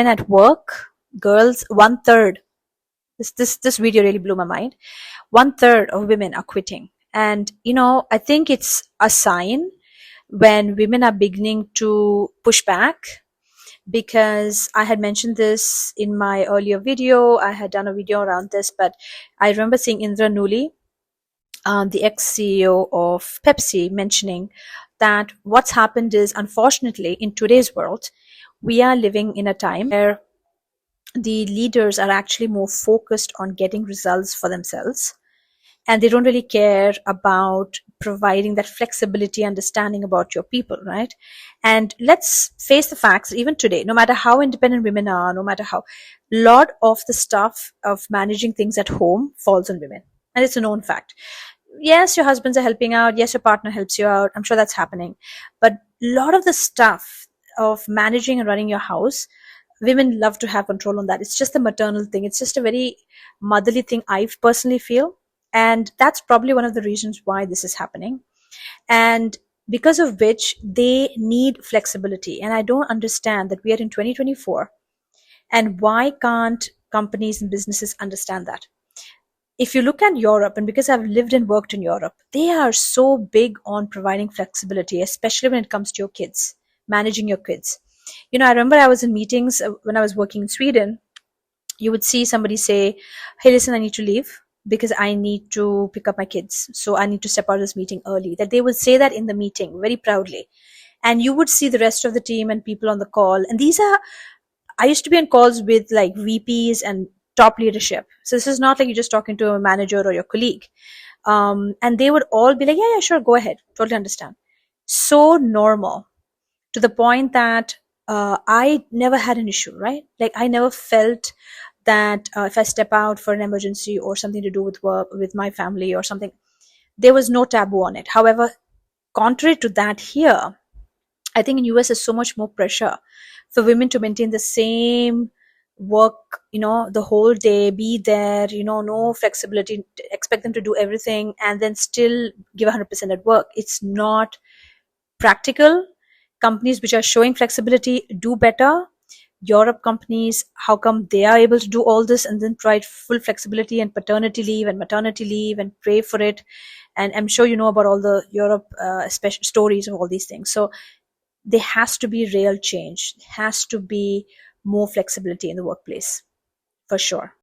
And at work, girls, 1/3, this video really blew my mind. 1/3 of women are quitting. And I think it's a sign when women are beginning to push back, because I had mentioned this in my earlier video. I had done a video around this, but I remember seeing Indra Nooyi, the ex-CEO of Pepsi, mentioning that what's happened is, unfortunately, in today's world, we are living in a time where the leaders are actually more focused on getting results for themselves, and they don't really care about providing that flexibility, understanding about your people, right? And let's face the facts, even today, no matter how independent women are, no matter how, lot of the stuff of managing things at home falls on women, and it's a known fact. Yes, your husbands are helping out, yes, your partner helps you out, I'm sure that's happening, but a lot of the stuff of managing and running your house, women love to have control on that. It's just a maternal thing. It's just a very motherly thing, I personally feel. And that's probably one of the reasons why this is happening. And because of which they need flexibility. And I don't understand that we are in 2024. And why can't companies and businesses understand that? If you look at Europe, and because I've lived and worked in Europe, they are so big on providing flexibility, especially when it comes to your kids, managing your kids. I remember I was in meetings when I was working in Sweden. You would see somebody say, hey, listen, I need to leave because I need to pick up my kids. So I need to step out of this meeting early. That they would say that in the meeting very proudly. And you would see the rest of the team and people on the call. And I used to be on calls with like VPs and top leadership. So this is not like you're just talking to a manager or your colleague. And they would all be like, yeah, sure, go ahead. Totally understand. So normal, to the point that I never had an issue, right? Like I never felt that if I step out for an emergency or something to do with work, with my family or something, there was no taboo on it. However, contrary to that here, I think in US there's so much more pressure for women to maintain the same work, the whole day, be there, no flexibility, expect them to do everything and then still give 100% at work. It's not practical. Companies which are showing flexibility do better. Europe companies, how come they are able to do all this and then provide full flexibility and paternity leave and maternity leave and pay for it? And I'm sure you know about all the Europe special stories of all these things. So there has to be real change. There has to be more flexibility in the workplace, for sure.